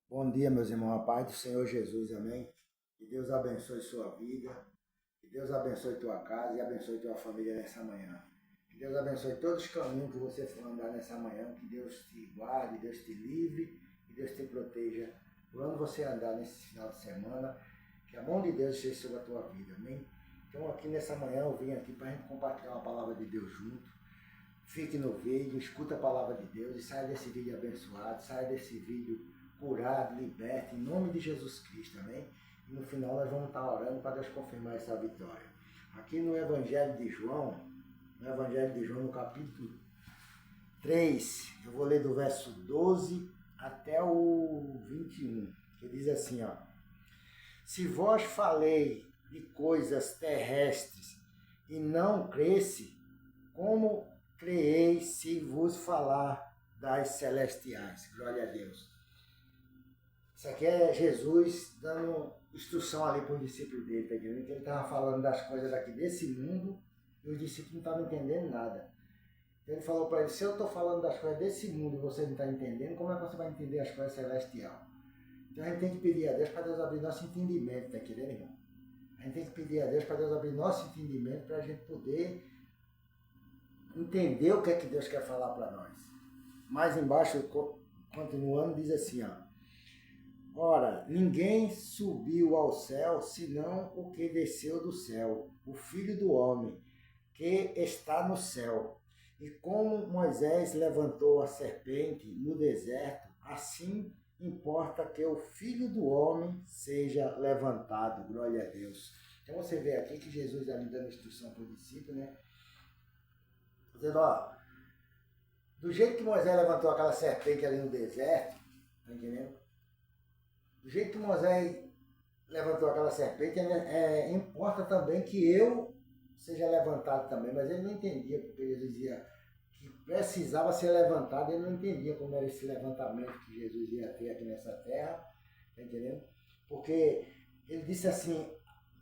Bom dia, meus irmãos, a paz do Senhor Jesus, amém? Que Deus abençoe sua vida, que Deus abençoe tua casa e abençoe tua família nessa manhã. Que Deus abençoe todos os caminhos que você for andar nessa manhã, que Deus te guarde, Deus te livre e Deus te proteja por onde você andar nesse final de semana, que a mão de Deus esteja sobre a tua vida, amém? Então aqui nessa manhã eu vim aqui para a gente compartilhar uma palavra de Deus junto. Fique no vídeo, escuta a palavra de Deus e saia desse vídeo abençoado, saia desse vídeo curado, liberto, em nome de Jesus Cristo, amém? E no final nós vamos estar orando para Deus confirmar essa vitória. Aqui no Evangelho de João, no capítulo 3, eu vou ler do verso 12 até o 21, que diz assim, ó: Se vós falei de coisas terrestres e não cresce, como creeis se vos falar das celestiais? Glória a Deus. Isso aqui é Jesus dando instrução ali para os discípulos dele, tá entendendo? Que ele estava falando das coisas daqui desse mundo e os discípulos não estavam entendendo nada. Então ele falou para eles: se eu estou falando das coisas desse mundo e você não está entendendo, como é que você vai entender as coisas celestiais? Então a gente tem que pedir a Deus para Deus abrir nosso entendimento, tá entendendo, irmão? A gente tem que pedir a Deus para Deus abrir nosso entendimento para a gente poder entender o que é que Deus quer falar para nós. Mais embaixo, continuando, diz assim, ó: Ora, ninguém subiu ao céu, senão o que desceu do céu, o Filho do Homem, que está no céu. E como Moisés levantou a serpente no deserto, assim importa que o Filho do Homem seja levantado. Glória a Deus. Então você vê aqui que Jesus ali dando instrução para o discípulo, né? Dizendo, ó, do jeito que Moisés levantou aquela serpente ali no deserto, tá entendendo? Do jeito que Moisés levantou aquela serpente, importa também que eu seja levantado também. Mas ele não entendia, porque Jesus dizia que precisava ser levantado, ele não entendia como era esse levantamento que Jesus ia ter aqui nessa terra, tá entendendo? Porque ele disse assim: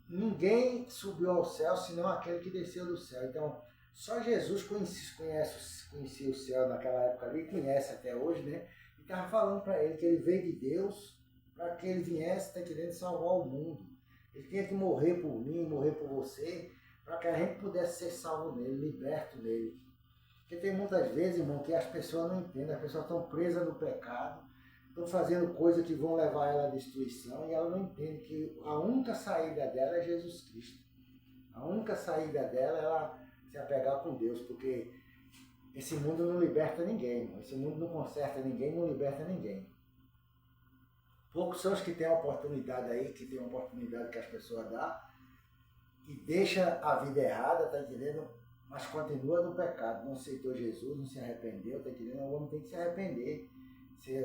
ninguém subiu ao céu senão aquele que desceu do céu. Então, só Jesus conhecia o céu naquela época ali, conhece até hoje, né? E estava falando para ele que ele veio de Deus para que ele viesse, tá querendo salvar o mundo. Ele tinha que morrer por mim, morrer por você, para que a gente pudesse ser salvo nele, liberto nele. Porque tem muitas vezes, irmão, que as pessoas não entendem, as pessoas estão presas no pecado, estão fazendo coisas que vão levar ela à destruição e ela não entende que a única saída dela é Jesus Cristo. A única saída dela é ela se apegar com Deus, porque esse mundo não liberta ninguém, irmão. Esse mundo não conserta ninguém, não liberta ninguém. Poucos são os que têm a oportunidade aí, que tem a oportunidade que as pessoas dão e deixa a vida errada, tá entendendo? Mas continua no pecado, não aceitou Jesus, não se arrependeu, tá entendendo? O homem tem que se arrepender.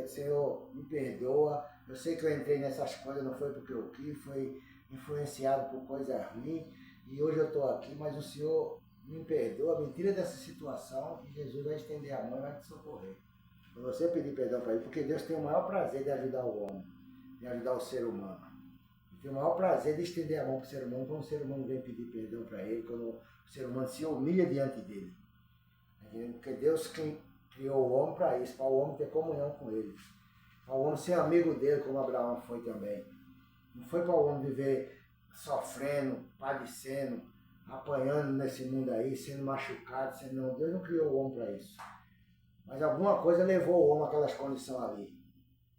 Senhor, me perdoa, eu sei que eu entrei nessas coisas, não foi porque eu quis, foi influenciado por coisa ruim, e hoje eu estou aqui, mas o Senhor me perdoa, me tira dessa situação, e Jesus vai estender a mão e vai te socorrer. Para você pedir perdão para ele, porque Deus tem o maior prazer de ajudar o homem, de ajudar o ser humano. Ele tem o maior prazer de estender a mão para o ser humano quando o ser humano vem pedir perdão para ele, quando o ser humano se humilha diante dele. Porque Deus criou o homem para isso, para o homem ter comunhão com ele, para o homem ser amigo dele, como Abraão foi também. Não foi para o homem viver sofrendo, padecendo, apanhando nesse mundo aí, sendo machucado, não. Deus não criou o homem para isso. Mas alguma coisa levou o homem àquelas condições ali.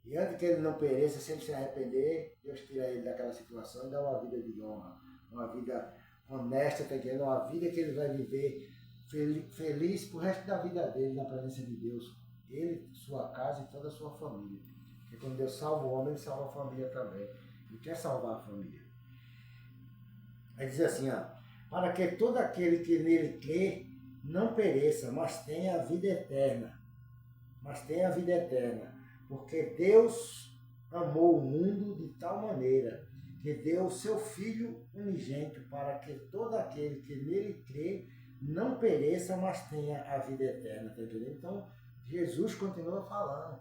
E antes que ele não pereça, se ele se arrepender, Deus tira ele daquela situação e dá uma vida de honra, uma vida honesta, tá entendendo? Uma vida que ele vai viver feliz pro resto da vida dele na presença de Deus. Ele, sua casa e toda a sua família. Porque quando Deus salva o homem, ele salva a família também. Ele quer salvar a família. Ele diz assim, ó: para que todo aquele que nele crê não pereça, mas tenha a vida eterna. Mas tenha a vida eterna. Porque Deus amou o mundo de tal maneira que deu o seu Filho unigênito para que todo aquele que nele crê não pereça, mas tenha a vida eterna, tá entendendo? Então, Jesus continua falando,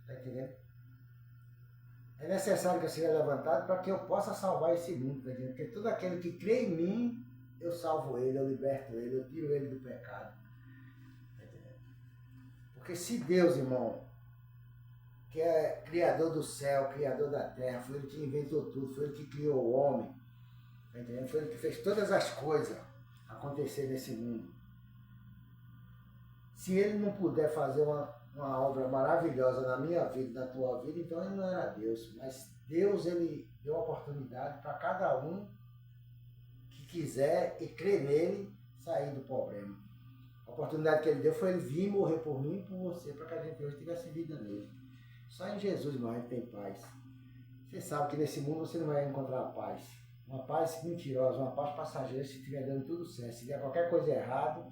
tá entendendo? É necessário que eu seja levantado para que eu possa salvar esse mundo, tá entendendo? Porque todo aquele que crê em mim, eu salvo ele, eu liberto ele, eu tiro ele do pecado, tá entendendo? Porque se Deus, irmão, que é criador do céu, criador da terra, foi ele que inventou tudo, foi ele que criou o homem, tá entendendo? Foi ele que fez todas as coisas acontecer nesse mundo. Se ele não puder fazer uma obra maravilhosa na minha vida, na tua vida, então ele não era Deus. Mas Deus, ele deu oportunidade para cada um que quiser e crer nele sair do problema. A oportunidade que ele deu foi ele vir morrer por mim e por você, para que a gente hoje tivesse vida nele. Só em Jesus, irmão, a gente tem paz. Você sabe que nesse mundo você não vai encontrar paz. Uma paz mentirosa, uma paz passageira, se estiver dando tudo certo. Se der qualquer coisa errada,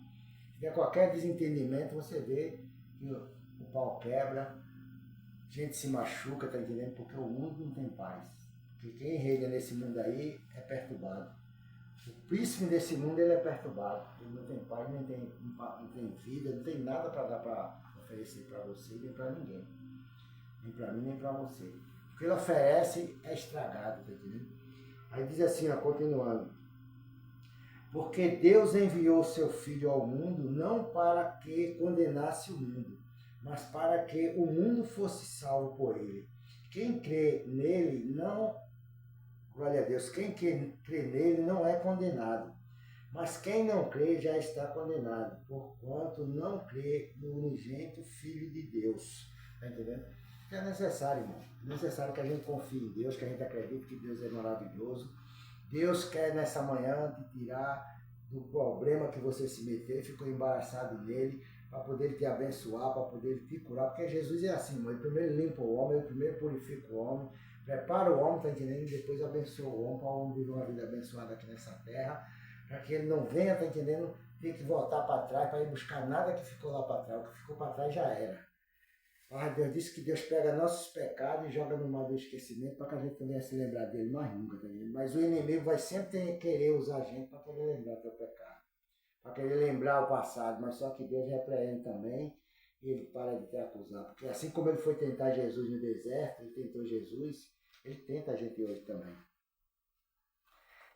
se der qualquer desentendimento, você vê que o pau quebra, a gente se machuca, tá entendendo? Porque o mundo não tem paz. Porque quem reina nesse mundo aí é perturbado. O príncipe desse mundo, ele é perturbado. Ele não tem paz, não tem vida, não tem nada para dar para oferecer para você nem para ninguém. Nem para mim, nem para você. O que ele oferece é estragado, tá entendendo? Aí diz assim, ó, continuando. Porque Deus enviou seu Filho ao mundo não para que condenasse o mundo, mas para que o mundo fosse salvo por ele. Quem crê nele não, glória a Deus, quem crê nele não é condenado, mas quem não crê já está condenado, porquanto não crê no unigênito Filho de Deus. Está entendendo? É necessário, irmão. É necessário que a gente confie em Deus, que a gente acredite que Deus é maravilhoso. Deus quer nessa manhã te tirar do problema que você se meteu, ficou embaraçado nele, para poder te abençoar, para poder te curar, porque Jesus é assim, irmão. Ele primeiro limpa o homem, ele primeiro purifica o homem, prepara o homem, tá entendendo? E depois abençoa o homem, para o homem viver uma vida abençoada aqui nessa terra, para que ele não venha, tá entendendo? Ter que voltar para trás, para ir buscar nada que ficou lá para trás. O que ficou para trás já era. Deus disse que Deus pega nossos pecados e joga no mar do esquecimento para que a gente não venha se lembrar dele mais nunca, tá entendendo? Mas o inimigo vai sempre querer usar a gente para querer lembrar do teu pecado, para querer lembrar o passado, mas só que Deus repreende também e ele para de te acusar. Porque assim como ele foi tentar Jesus no deserto, ele tentou Jesus, ele tenta a gente hoje também.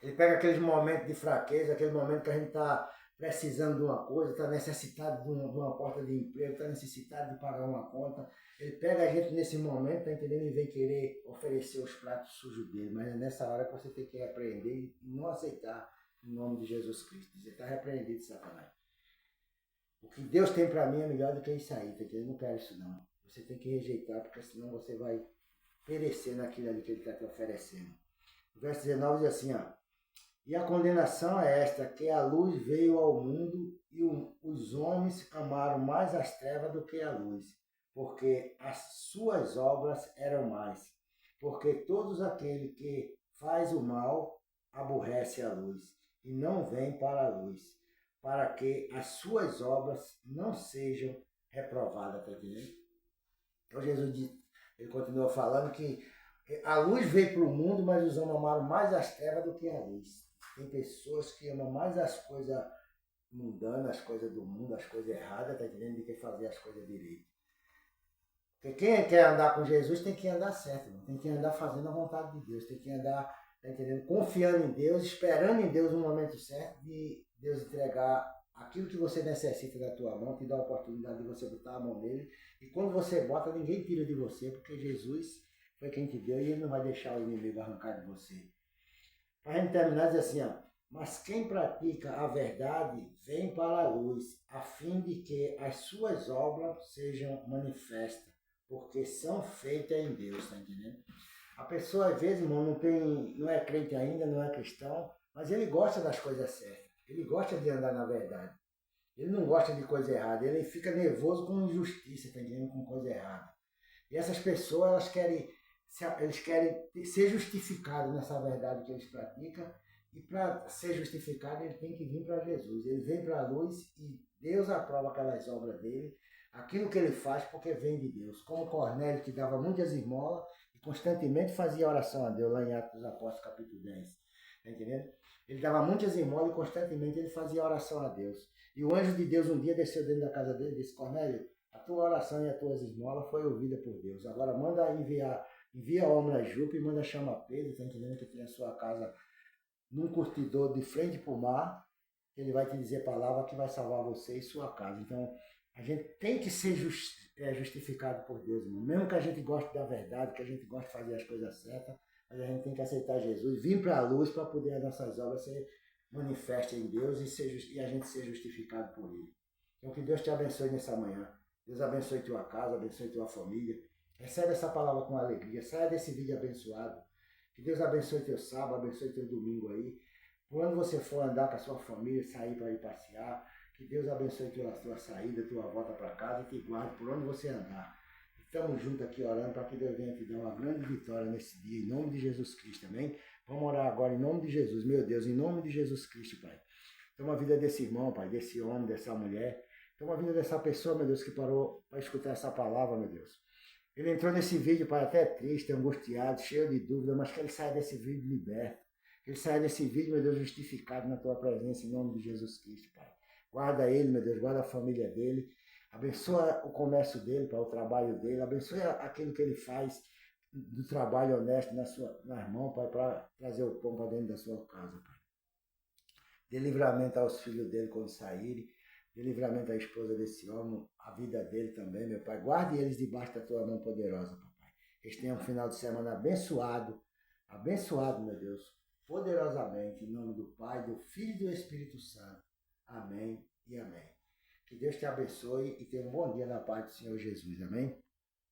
Ele pega aqueles momentos de fraqueza, aquele momento que a gente está precisando de uma coisa, está necessitado de uma porta de emprego, está necessitado de pagar uma conta. Ele pega a gente nesse momento, tá entendendo? E vem querer oferecer os pratos sujos dele. Mas é nessa hora que você tem que repreender e não aceitar em nome de Jesus Cristo. Dizer, está repreendido, Satanás. O que Deus tem para mim é melhor do que isso aí, tá entendendo? Eu não quero isso não. Você tem que rejeitar, porque senão você vai perecer naquilo ali que ele está te oferecendo. O verso 19 diz assim, ó. E a condenação é esta, que a luz veio ao mundo e os homens amaram mais as trevas do que a luz, porque as suas obras eram mais. Porque todos aqueles que faz o mal aborrece a luz e não vem para a luz, para que as suas obras não sejam reprovadas. Tá entendendo? Então Jesus ele continua falando que a luz veio para o mundo, mas os homens amaram mais as trevas do que a luz. Tem pessoas que amam mais as coisas mundanas, as coisas do mundo, as coisas erradas, tá entendendo? Do que fazer as coisas direito. Porque quem quer andar com Jesus tem que andar certo, irmão. Tem que andar fazendo a vontade de Deus, tem que andar, tá entendendo? Confiando em Deus, esperando em Deus no momento certo de Deus entregar aquilo que você necessita da tua mão, te dá a oportunidade de você botar a mão nele. E quando você bota, ninguém tira de você, porque Jesus foi quem te deu e ele não vai deixar o inimigo arrancar de você. Para a gente terminar, diz assim, ó, mas quem pratica a verdade vem para a luz, a fim de que as suas obras sejam manifestas, porque são feitas em Deus, tá entendendo? A pessoa, às vezes, irmão, não é crente ainda, não é cristão, mas ele gosta das coisas certas, ele gosta de andar na verdade, ele não gosta de coisa errada, ele fica nervoso com injustiça, tá entendendo? Com coisa errada. E essas pessoas, eles querem ser justificados nessa verdade que eles praticam, e para ser justificado ele tem que vir para Jesus. Ele vem para a luz e Deus aprova aquelas obras dele, aquilo que ele faz porque vem de Deus. Como Cornélio, que dava muitas esmolas e constantemente fazia oração a Deus, lá em Atos dos Apóstolos capítulo 10. Tá entendendo? Ele dava muitas esmolas e constantemente ele fazia oração a Deus. E o anjo de Deus um dia desceu dentro da casa dele e disse, Cornélio, a tua oração e as tuas esmolas foi ouvida por Deus. Agora manda envia homem a Jope e manda chamar Pedro, tá entendendo? Que tem a sua casa num curtidor de frente para o mar. Ele vai te dizer palavra que vai salvar você e sua casa. Então, a gente tem que ser é justificado por Deus, irmão. Mesmo que a gente goste da verdade, que a gente goste de fazer as coisas certas, mas a gente tem que aceitar Jesus, vir para a luz para poder as nossas obras ser manifestas em Deus e a gente ser justificado por Ele. Então que Deus te abençoe nessa manhã. Deus abençoe tua casa, abençoe tua família. Recebe essa palavra com alegria. Saia desse vídeo abençoado. Que Deus abençoe teu sábado, abençoe teu domingo aí. Por onde você for andar com a sua família, sair para ir passear, que Deus abençoe tua saída, tua volta para casa e te guarde por onde você andar. Estamos juntos aqui orando para que Deus venha te dar uma grande vitória nesse dia, em nome de Jesus Cristo, amém? Vamos orar agora em nome de Jesus, meu Deus, em nome de Jesus Cristo, Pai. Toma a vida desse irmão, Pai, desse homem, dessa mulher. Toma a vida dessa pessoa, meu Deus, que parou para escutar essa palavra, meu Deus. Ele entrou nesse vídeo, Pai, até triste, angustiado, cheio de dúvida, mas que ele saia desse vídeo liberto. Que ele saia desse vídeo, meu Deus, justificado na tua presença, em nome de Jesus Cristo, Pai. Guarda ele, meu Deus, guarda a família dele. Abençoa o comércio dele, Pai, o trabalho dele. Abençoa aquilo que ele faz do trabalho honesto nas mãos, Pai, para trazer o pão para dentro da sua casa, Pai. Dê livramento aos filhos dele quando saírem. Dê livramento à esposa desse homem, a vida dele também, meu Pai. Guarde eles debaixo da tua mão poderosa, papai. Que eles tenham um final de semana abençoado. Abençoado, meu Deus, poderosamente, em nome do Pai, do Filho e do Espírito Santo. Amém e amém. Que Deus te abençoe e tenha um bom dia na paz do Senhor Jesus. Amém?